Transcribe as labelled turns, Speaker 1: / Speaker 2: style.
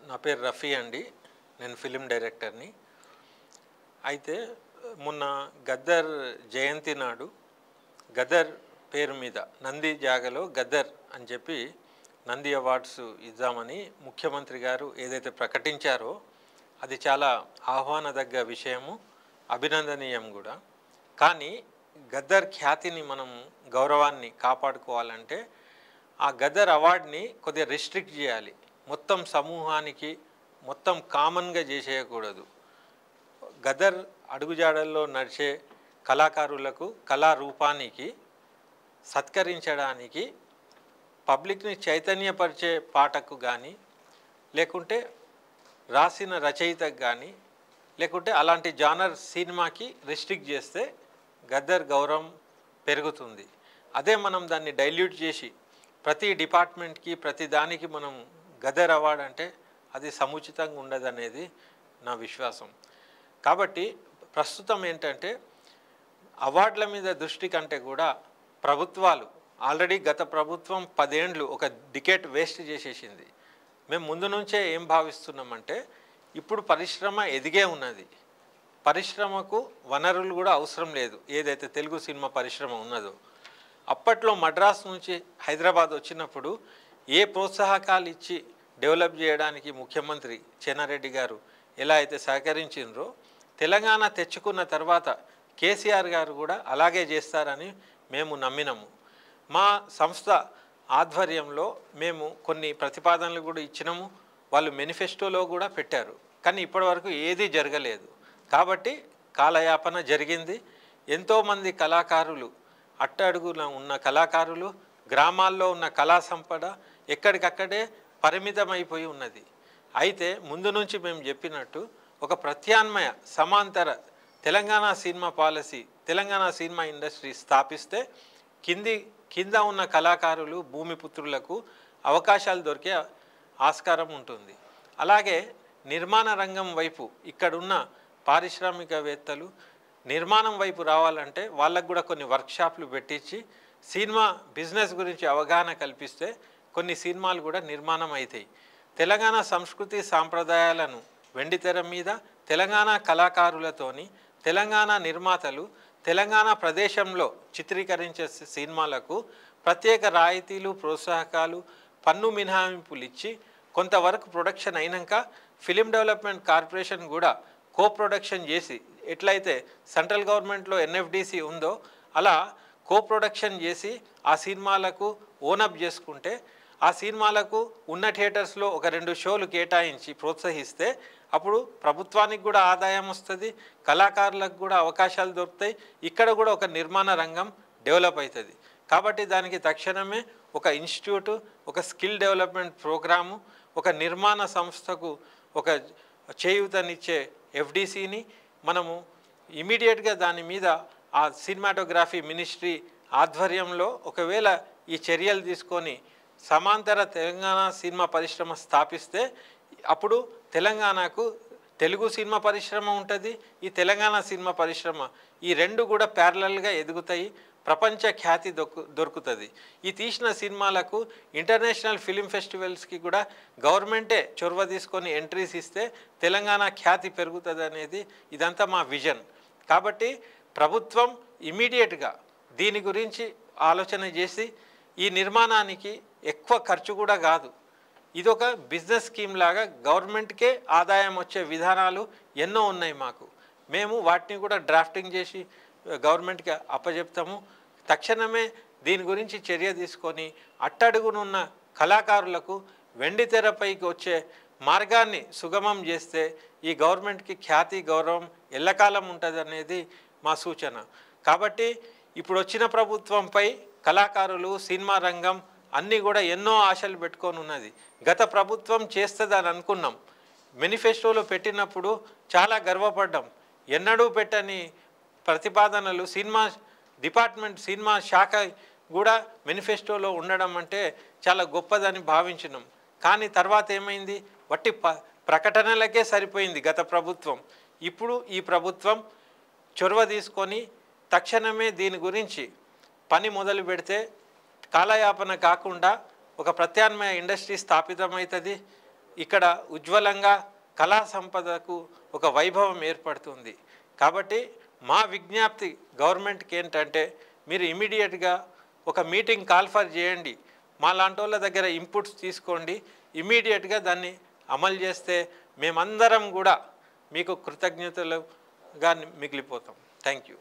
Speaker 1: నా పేరు రఫీ అండి. నేను ఫిలిం డైరెక్టర్ని. అయితే మొన్న గద్దర్ జయంతి నాడు గద్దర్ పేరు మీద నంది జాగలో గద్దర్ అని చెప్పి నంది అవార్డ్స్ ఇద్దామని ముఖ్యమంత్రి గారు ఏదైతే ప్రకటించారో అది చాలా ఆహ్వానదగ్గ విషయము, అభినందనీయం కూడా. కానీ గద్దర్ ఖ్యాతిని మనం గౌరవాన్ని కాపాడుకోవాలంటే ఆ గద్దర్ అవార్డ్ని కొద్దిగా రిస్ట్రిక్ట్ చేయాలి. మొత్తం సమూహానికి మొత్తం కామన్గా చేసేయకూడదు. గద్దర్ అడుగుజాడల్లో నడిచే కళాకారులకు కళారూపానికి సత్కరించడానికి పబ్లిక్ని చైతన్యపరిచే పాటకు కానీ, లేకుంటే రాసిన రచయితకు కానీ, లేకుంటే అలాంటి జానర్ సినిమాకి రిస్ట్రిక్ట్ చేస్తే గద్దర్ గౌరవం పెరుగుతుంది. అదే మనం దాన్ని డైల్యూట్ చేసి ప్రతి డిపార్ట్మెంట్కి ప్రతి దానికి మనం గద్దర్ అవార్డ్ అంటే అది సముచితంగా ఉండదనేది నా విశ్వాసం. కాబట్టి ప్రస్తుతం ఏంటంటే అవార్డుల మీద దృష్టి కంటే కూడా ప్రభుత్వాలు ఆల్రెడీ గత ప్రభుత్వం 10 ఏళ్ళు ఒక డికేట్ వేస్ట్ చేసేసింది. మేము ముందు నుంచే ఏం భావిస్తున్నామంటే ఇప్పుడు పరిశ్రమ ఎదిగే ఉన్నది, పరిశ్రమకు వనరులు కూడా అవసరం లేదు. ఏదైతే తెలుగు సినిమా పరిశ్రమ ఉన్నదో అప్పట్లో మద్రాస్ నుంచి హైదరాబాద్ వచ్చినప్పుడు ఏ ప్రోత్సాహకాలు ఇచ్చి డెవలప్ చేయడానికి ముఖ్యమంత్రి చెన్నారెడ్డి గారు ఎలా అయితే సహకరించిండ్రో తెలంగాణ తెచ్చుకున్న తర్వాత కేసీఆర్ గారు కూడా అలాగే చేస్తారని మేము నమ్మినాము. మా సంస్థ ఆధ్వర్యంలో మేము కొన్ని ప్రతిపాదనలు కూడా ఇచ్చినాము, వాళ్ళు మేనిఫెస్టోలో కూడా పెట్టారు. కానీ ఇప్పటివరకు ఏదీ జరగలేదు. కాబట్టి కాలయాపన జరిగింది. ఎంతోమంది కళాకారులు, అట్టడుగున ఉన్న కళాకారులు, గ్రామాల్లో ఉన్న కళా సంపద ఎక్కడికక్కడే పరిమితమైపోయి ఉన్నది. అయితే ముందు నుంచి మేము చెప్పినట్టు ఒక ప్రత్యామ్నాయ సమాంతర Telangana cinema policy, Telangana cinema industry స్థాపిస్తే కింద ఉన్న కళాకారులు, భూమిపుత్రులకు అవకాశాలు దొరికే ఆస్కారం ఉంటుంది. అలాగే నిర్మాణ రంగం వైపు ఇక్కడున్న పారిశ్రామికవేత్తలు నిర్మాణం వైపు రావాలంటే వాళ్ళకు కూడా కొన్ని వర్క్షాప్లు పెట్టించి సినిమా బిజినెస్ గురించి అవగాహన కల్పిస్తే కొన్ని సినిమాలు కూడా నిర్మాణం అవుతాయి. తెలంగాణ సంస్కృతి సాంప్రదాయాలను వెండితెర మీద తెలంగాణ కళాకారులతోని తెలంగాణ నిర్మాతలు తెలంగాణ ప్రదేశంలో చిత్రీకరించే సినిమాలకు ప్రత్యేక రాయితీలు, ప్రోత్సాహకాలు, పన్ను మినహాయింపులు ఇచ్చి కొంతవరకు ప్రొడక్షన్ అయినాక ఫిలిం డెవలప్మెంట్ కార్పొరేషన్ కూడా కో ప్రొడక్షన్ చేసి, ఎట్లయితే సెంట్రల్ గవర్నమెంట్లో ఎన్ఎఫ్డిసి ఉందో అలా కో ప్రొడక్షన్ చేసి ఆ సినిమాలకు ఓనప్ చేసుకుంటే ఆ సినిమాలకు ఉన్న థియేటర్స్లో ఒక 2 షోలు కేటాయించి ప్రోత్సహిస్తే అప్పుడు ప్రభుత్వానికి కూడా ఆదాయం వస్తుంది, కళాకారులకు కూడా అవకాశాలు దొరుకుతాయి, ఇక్కడ కూడా ఒక నిర్మాణ రంగం డెవలప్ అవుతుంది. కాబట్టి దానికి తక్షణమే ఒక ఇన్స్టిట్యూటు, ఒక స్కిల్ డెవలప్మెంట్ ప్రోగ్రాము, ఒక నిర్మాణ సంస్థకు ఒక చేయూతనిచ్చే ఎఫ్డిసిని మనము ఇమీడియట్గా దాని మీద ఆ సినిమాటోగ్రఫీ మినిస్ట్రీ ఆధ్వర్యంలో ఒకవేళ ఈ చర్యలు తీసుకొని సమాంతర తెలంగాణ సినిమా పరిశ్రమ స్థాపిస్తే అప్పుడు తెలంగాణకు తెలుగు సినిమా పరిశ్రమ ఉంటుంది, ఈ తెలంగాణ సినిమా పరిశ్రమ ఈ రెండు కూడా ప్యారలల్గా ఎదుగుతాయి, ప్రపంచ ఖ్యాతి దొరుకుతుంది. ఈ తీసిన సినిమాలకు ఇంటర్నేషనల్ ఫిలిం ఫెస్టివల్స్కి కూడా గవర్నమెంటే చొరవ తీసుకొని ఎంట్రీస్ ఇస్తే తెలంగాణ ఖ్యాతి పెరుగుతుంది అనేది ఇదంతా మా విజన్. కాబట్టి ప్రభుత్వం ఇమీడియట్గా దీని గురించి ఆలోచన చేసి ఈ నిర్మాణానికి ఎక్కువ ఖర్చు కూడా కాదు, ఇదొక బిజినెస్ స్కీమ్ లాగా గవర్నమెంట్కే ఆదాయం వచ్చే విధానాలు ఎన్నో ఉన్నాయి మాకు. మేము వాటిని కూడా డ్రాఫ్టింగ్ చేసి గవర్నమెంట్కి అప్పచెప్తాము. తక్షణమే దీని గురించి చర్య తీసుకొని అట్టడుగునున్న కళాకారులకు వెండి తెరపైకి వచ్చే మార్గాన్ని సుగమం చేస్తే ఈ గవర్నమెంట్కి ఖ్యాతి, గౌరవం ఎల్లకాలం ఉంటుంది అనేది మా సూచన. కాబట్టి ఇప్పుడు వచ్చిన ప్రభుత్వంపై కళాకారులు, సినిమా రంగం అన్నీ కూడా ఎన్నో ఆశలు పెట్టుకొని ఉన్నది. గత ప్రభుత్వం చేస్తుందని అనుకున్నాం, మేనిఫెస్టోలో పెట్టినప్పుడు చాలా గర్వపడ్డాం. ఎన్నడూ పెట్టని ప్రతిపాదనలు సినిమా డిపార్ట్మెంట్, సినిమా శాఖ కూడా మేనిఫెస్టోలో ఉండడం అంటే చాలా గొప్పదని భావించినాం. కానీ తర్వాత ఏమైంది, వట్టి ప్రకటనలకే సరిపోయింది గత ప్రభుత్వం. ఇప్పుడు ఈ ప్రభుత్వం చొరవ తీసుకొని తక్షణమే దీని గురించి పని మొదలు పెడితే కాలయాపన కాకుండా ఒక ప్రత్యామ్నాయ ఇండస్ట్రీ స్థాపితమవుతుంది. ఇక్కడ ఉజ్వలంగా కళా సంపదకు ఒక వైభవం ఏర్పడుతుంది. కాబట్టి మా విజ్ఞప్తి గవర్నమెంట్కి ఏంటంటే మీరు ఇమీడియట్గా ఒక మీటింగ్ కాల్ఫర్ చేయండి, మా లాంటి వాళ్ళ దగ్గర ఇన్పుట్స్ తీసుకోండి, ఇమీడియట్గా దాన్ని అమలు చేస్తే మేమందరం కూడా మీకు కృతజ్ఞతలుగా మిగిలిపోతాం. Thank you.